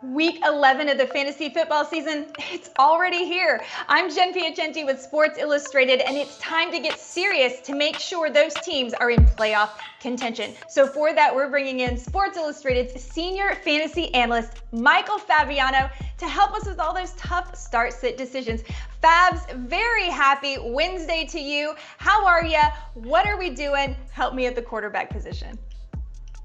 Week 11 of the fantasy football season, it's already here. I'm Jen Piacenti with Sports Illustrated, and it's time to get serious to make sure those teams are in playoff contention. So for that, we're bringing in Sports Illustrated's senior fantasy analyst, Michael Fabiano, to help us with all those tough start-sit decisions. Fabs, very happy Wednesday to you. How are you? What are we doing? Help me at the quarterback position.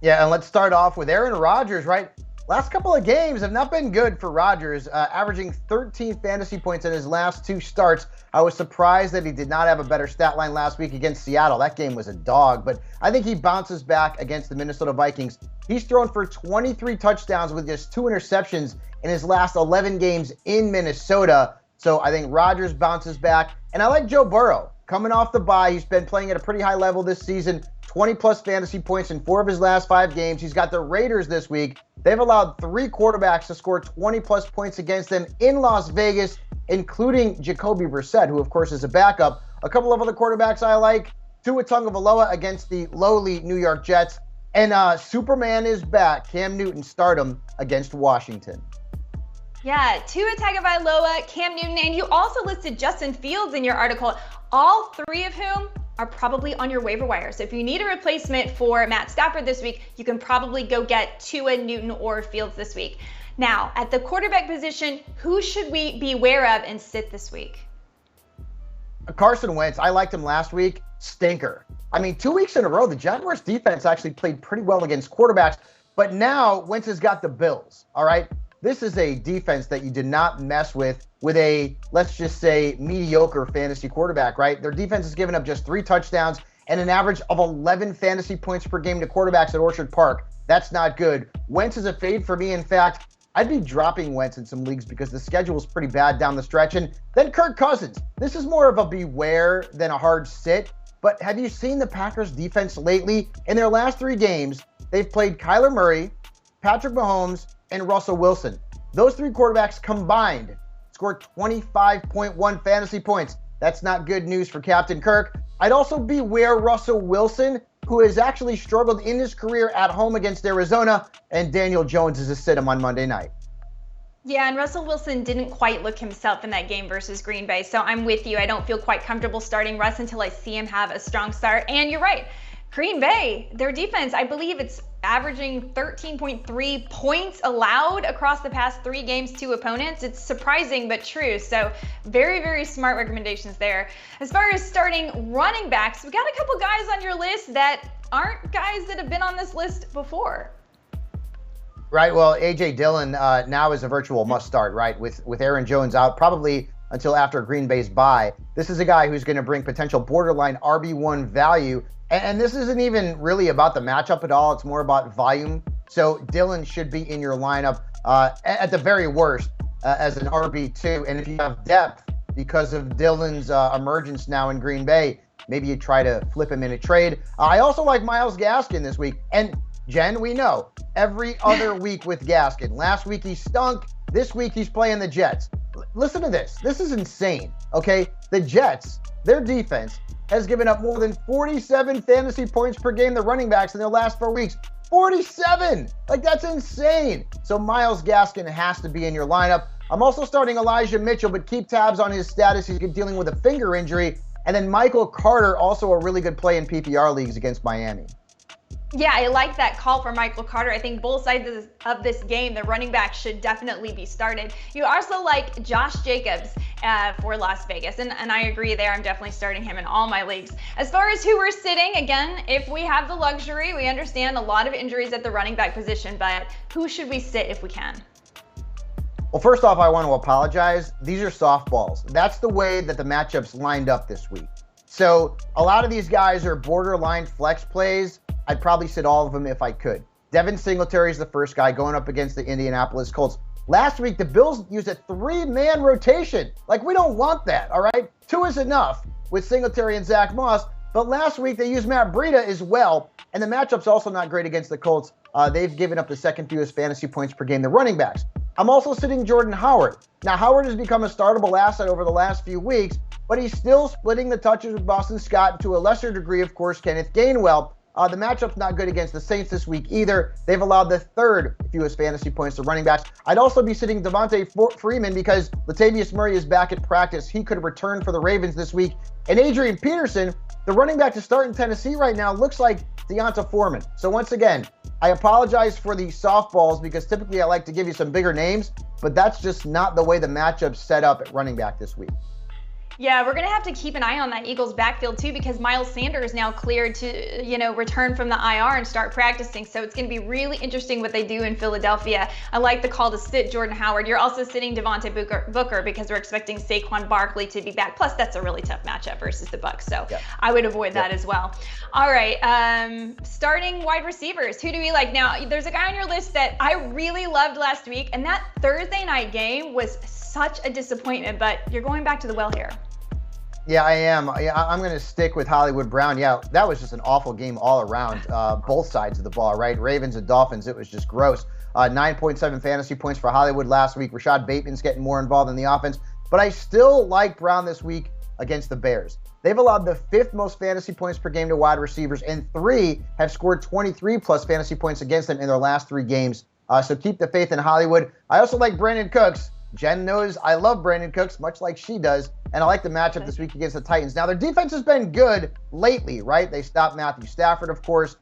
Yeah, and let's start off with Aaron Rodgers, right? Last couple of games have not been good for Rodgers, averaging 13 fantasy points in his last two starts. I was surprised that he did not have a better stat line last week against Seattle. That game was a dog, but I think he bounces back against the Minnesota Vikings. He's thrown for 23 touchdowns with just 2 interceptions in his last 11 games in Minnesota. So I think Rodgers bounces back. And I like Joe Burrow. Coming off the bye, he's been playing at a pretty high level this season. 20-plus fantasy points in 4 of his last 5 games. He's got the Raiders this week. They've allowed 3 quarterbacks to score 20-plus points against them in Las Vegas, including Jacoby Brissett, who, of course, is a backup. A couple of other quarterbacks I like. Tua Tagovailoa against the lowly New York Jets. And Superman is back. Cam Newton start him against Washington. Yeah, Tua Tagovailoa, Cam Newton, and you also listed Justin Fields in your article, all 3 of whom are probably on your waiver wire. So if you need a replacement for Matt Stafford this week, you can probably go get Tua, Newton, or Fields this week. Now, at the quarterback position, who should we be aware of and sit this week? Carson Wentz. I liked him last week. Stinker. I mean, 2 weeks in a row, the Jaguars defense actually played pretty well against quarterbacks, but now Wentz has got the Bills, all right? This is a defense that you did not mess with a, let's just say, mediocre fantasy quarterback, right? Their defense has given up just 3 touchdowns and an average of 11 fantasy points per game to quarterbacks at Orchard Park. That's not good. Wentz is a fade for me. In fact, I'd be dropping Wentz in some leagues because the schedule is pretty bad down the stretch. And then Kirk Cousins. This is more of a beware than a hard sit. But have you seen the Packers defense lately? In their last 3 games, they've played Kyler Murray, Patrick Mahomes, and Russell Wilson. Those 3 quarterbacks combined scored 25.1 fantasy points. That's not good news for Captain Kirk. I'd also beware Russell Wilson, who has actually struggled in his career at home against Arizona, and Daniel Jones is a sit-em on Monday night. Yeah, and Russell Wilson didn't quite look himself in that game versus Green Bay, so I'm with you. I don't feel quite comfortable starting Russ until I see him have a strong start. And you're right, Green Bay, their defense, I believe it's averaging 13.3 points allowed across the past 3 games to opponents. It's surprising but true. So very, very smart recommendations there. As far as starting running backs, we got a couple guys on your list that aren't guys that have been on this list before. Right. Well, A.J. Dillon now is a virtual must start, right? With Aaron Jones out probably until after Green Bay's bye. This is a guy who's going to bring potential borderline RB1 value. And this isn't even really about the matchup at all. It's more about volume. So Dillon should be in your lineup at the very worst as an RB2. And if you have depth because of Dillon's emergence now in Green Bay, maybe you try to flip him in a trade. I also like Myles Gaskin this week. And Jen, we know every other week with Gaskin. Last week he stunk. This week he's playing the Jets. Listen to this. This is insane, okay? The Jets, their defense, has given up more than 47 fantasy points per game to running backs in their last 4 weeks. 47! Like, that's insane. So Myles Gaskin has to be in your lineup. I'm also starting Elijah Mitchell, but keep tabs on his status. He's dealing with a finger injury. And then Michael Carter, also a really good play in PPR leagues against Miami. Yeah, I like that call for Michael Carter. I think both sides of this game, the running back should definitely be started. You also like Josh Jacobs for Las Vegas, and I agree there. I'm definitely starting him in all my leagues. As far as who we're sitting, again, if we have the luxury, we understand a lot of injuries at the running back position, but who should we sit if we can? Well, first off, I want to apologize. These are softballs. That's the way that the matchups lined up this week. So a lot of these guys are borderline flex plays. I'd probably sit all of them if I could. Devin Singletary is the first guy going up against the Indianapolis Colts. Last week, the Bills used a 3-man rotation. Like, we don't want that, all right? 2 is enough with Singletary and Zach Moss. But last week, they used Matt Breida as well. And the matchup's also not great against the Colts. They've given up the second fewest fantasy points per game, the running backs. I'm also sitting Jordan Howard. Now, Howard has become a startable asset over the last few weeks, but he's still splitting the touches with Boston Scott, and to a lesser degree, of course, Kenneth Gainwell. The matchup's not good against the Saints this week either. They've allowed the third fewest fantasy points to running backs. I'd also be sitting Devontae Freeman because Latavius Murray is back at practice. He could return for the Ravens this week. And Adrian Peterson, the running back to start in Tennessee right now, looks like Deonta Foreman. So once again, I apologize for the softballs because typically I like to give you some bigger names, but that's just not the way the matchup's set up at running back this week. Yeah, we're going to have to keep an eye on that Eagles backfield too because Miles Sanders now cleared to, return from the IR and start practicing. So it's going to be really interesting what they do in Philadelphia. I like the call to sit Jordan Howard. You're also sitting Devontae Booker because we're expecting Saquon Barkley to be back. Plus, that's a really tough matchup versus the Bucs. So I would avoid that as well. All right, starting wide receivers. Who do we like? Now, there's a guy on your list that I really loved last week, and that Thursday night game was such a disappointment, but you're going back to the well here. Yeah, I am. I'm going to stick with Hollywood Brown. Yeah, that was just an awful game all around, both sides of the ball, right? Ravens and Dolphins, it was just gross. 9.7 fantasy points for Hollywood last week. Rashad Bateman's getting more involved in the offense, but I still like Brown this week against the Bears. They've allowed the 5th most fantasy points per game to wide receivers, and 3 have scored 23 plus fantasy points against them in their last 3 games. So keep the faith in Hollywood. I also like Brandin Cooks. Jen knows I love Brandin Cooks, much like she does, and I like the matchup this week against the Titans. Now, their defense has been good lately, right? They stopped Matthew Stafford, of course,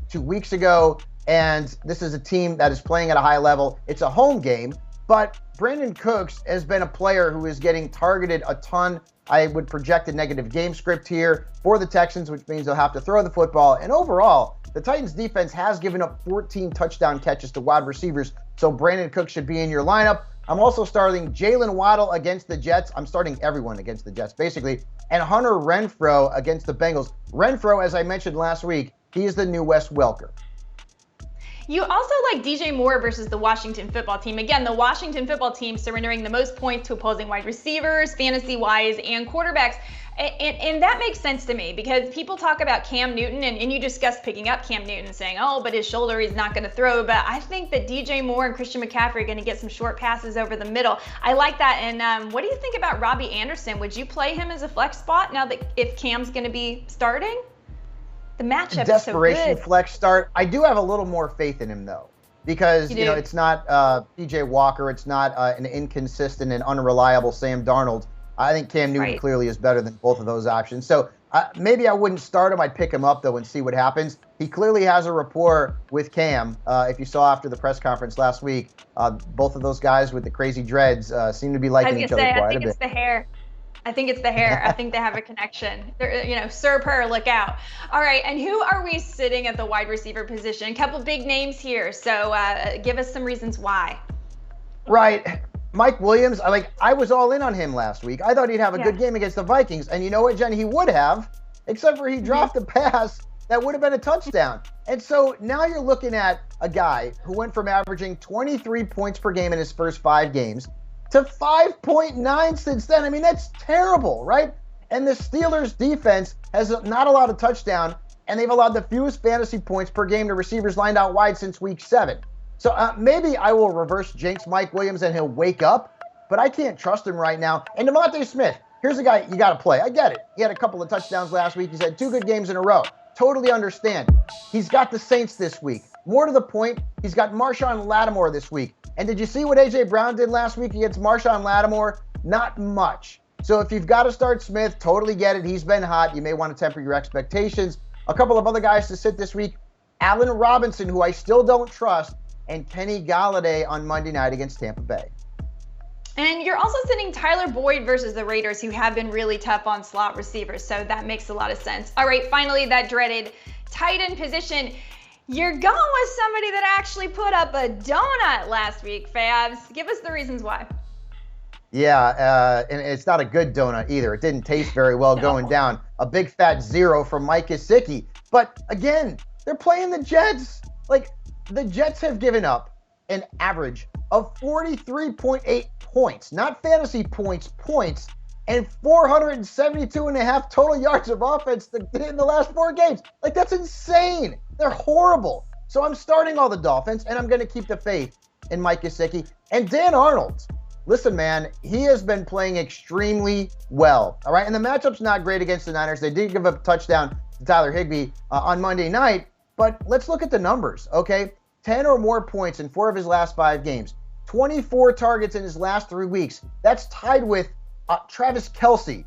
2 weeks ago, and this is a team that is playing at a high level. It's a home game, but Brandin Cooks has been a player who is getting targeted a ton. I would project a negative game script here for the Texans, which means they'll have to throw the football. And overall, the Titans defense has given up 14 touchdown catches to wide receivers, so Brandin Cooks should be in your lineup. I'm also starting Jalen Waddle against the Jets. I'm starting everyone against the Jets, basically. And Hunter Renfrow against the Bengals. Renfrow, as I mentioned last week, he is the new Wes Welker. You also like DJ Moore versus the Washington football team. Again, the Washington football team surrendering the most points to opposing wide receivers, fantasy-wise, and quarterbacks. And that makes sense to me because people talk about Cam Newton, and you discussed picking up Cam Newton and saying, oh, but his shoulder, he's not going to throw. But I think that DJ Moore and Christian McCaffrey are going to get some short passes over the middle. I like that. And what do you think about Robbie Anderson? Would you play him as a flex spot now that if Cam's going to be starting? The matchup is so good. Desperation flex start. I do have a little more faith in him, though, because it's not PJ Walker. It's not an inconsistent and unreliable Sam Darnold. I think Cam Newton clearly is better than both of those options. So maybe I wouldn't start him. I'd pick him up, though, and see what happens. He clearly has a rapport with Cam. If you saw after the press conference last week, both of those guys with the crazy dreads seem to be liking each other quite a bit. I think it's the hair. I think it's the hair. I think they have a connection. Sir Purr, look out. All right, and who are we sitting at the wide receiver position? A couple big names here, so give us some reasons why. Right. Mike Williams, I was all in on him last week. I thought he'd have a good game against the Vikings, and you know what, Jen? He would have, except for he dropped a pass that would have been a touchdown. And so now you're looking at a guy who went from averaging 23 points per game in his first 5 games to 5.9 since then. I mean, that's terrible, right? And the Steelers' defense has not allowed a touchdown, and they've allowed the fewest fantasy points per game to receivers lined out wide since week 7. So maybe I will reverse jinx Mike Williams and he'll wake up, but I can't trust him right now. And DeVonta Smith, here's a guy you got to play. I get it. He had a couple of touchdowns last week. He's had 2 good games in a row. Totally understand. He's got the Saints this week. More to the point, he's got Marshawn Lattimore this week. And did you see what A.J. Brown did last week against Marshawn Lattimore? Not much. So if you've got to start Smith, totally get it. He's been hot. You may want to temper your expectations. A couple of other guys to sit this week. Allen Robinson, who I still don't trust, and Kenny Galladay on Monday night against Tampa Bay. And you're also sitting Tyler Boyd versus the Raiders, who have been really tough on slot receivers, so that makes a lot of sense. All right, finally, that dreaded tight end position. You're going with somebody that actually put up a donut last week, Fabs. Give us the reasons why. Yeah, and it's not a good donut either. It didn't taste very well going down. A big fat 0 from Mike Gesicki. But again, they're playing the Jets. The Jets have given up an average of 43.8 points, not fantasy points, and 472.5 total yards of offense in the last 4 games. That's insane. They're horrible. So I'm starting all the Dolphins, and I'm going to keep the faith in Mike Gesicki. And Dan Arnold, listen, man, he has been playing extremely well. All right, and the matchup's not great against the Niners. They did give up a touchdown. to Tyler Higbee on Monday night. But let's look at the numbers, okay? 10 or more points in 4 of his last 5 games. 24 targets in his last 3 weeks. That's tied with Travis Kelce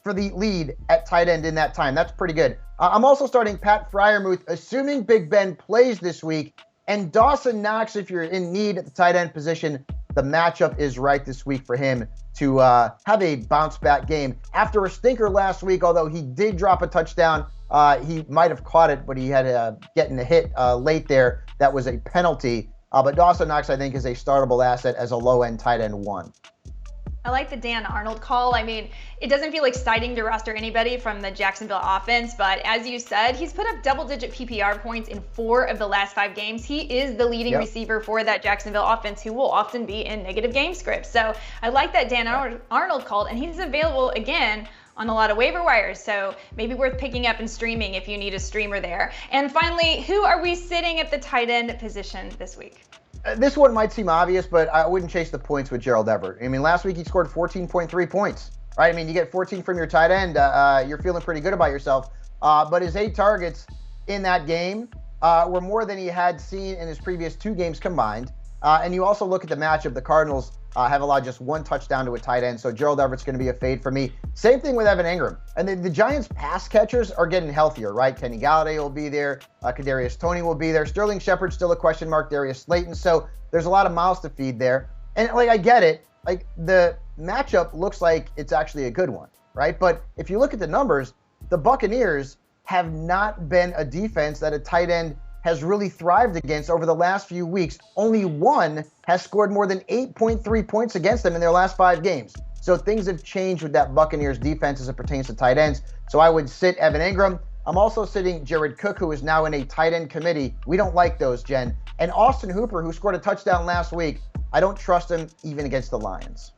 for the lead at tight end in that time. That's pretty good. I'm also starting Pat Freiermuth, assuming Big Ben plays this week. And Dawson Knox, if you're in need at the tight end position, the matchup is right this week for him to have a bounce-back game. After a stinker last week, although he did drop a touchdown, he might have caught it, but he had to get in a hit late there. That was a penalty. But Dawson Knox, I think, is a startable asset as a low-end tight end 1. I like the Dan Arnold call. I mean, it doesn't feel exciting to roster anybody from the Jacksonville offense, but as you said, he's put up double-digit PPR points in 4 of the last 5 games. He is the leading receiver for that Jacksonville offense, who will often be in negative game scripts. So I like that Dan Arnold called, and he's available again on a lot of waiver wires, so maybe worth picking up and streaming if you need a streamer there. And finally, who are we sitting at the tight end position this week? This one might seem obvious, but I wouldn't chase the points with Gerald Everett. I mean, last week he scored 14.3 points, right? I mean, you get 14 from your tight end, you're feeling pretty good about yourself. But his 8 targets in that game were more than he had seen in his previous 2 games combined. And you also look at the matchup. The Cardinals have allowed just 1 touchdown to a tight end, so Gerald Everett's going to be a fade for me. Same thing with Evan Ingram. And the Giants' pass catchers are getting healthier, right? Kenny Galladay will be there. Kadarius Toney will be there. Sterling Shepard's still a question mark. Darius Slayton. So there's a lot of mouths to feed there. And, I get it. The matchup looks like it's actually a good one, right? But if you look at the numbers, the Buccaneers have not been a defense that a tight end has really thrived against over the last few weeks. Only 1 has scored more than 8.3 points against them in their last 5 games. So things have changed with that Buccaneers defense as it pertains to tight ends. So I would sit Evan Ingram. I'm also sitting Jared Cook, who is now in a tight end committee. We don't like those, Jen. And Austin Hooper, who scored a touchdown last week. I don't trust him even against the Lions.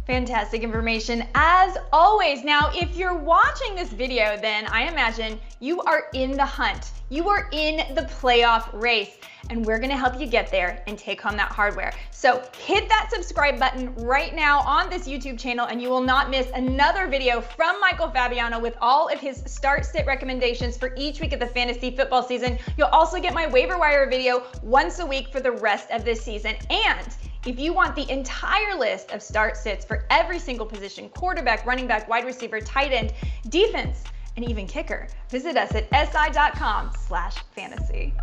Fantastic information as always. Now, if you're watching this video, then I imagine you are in the hunt. You are in the playoff race, and we're gonna help you get there and take home that hardware. So hit that subscribe button right now on this YouTube channel, and you will not miss another video from Michael Fabiano with all of his start-sit recommendations for each week of the fantasy football season. You'll also get my waiver wire video once a week for the rest of this season. And if you want the entire list of start sits for every single position, quarterback, running back, wide receiver, tight end, defense, and even kicker, visit us at si.com/fantasy.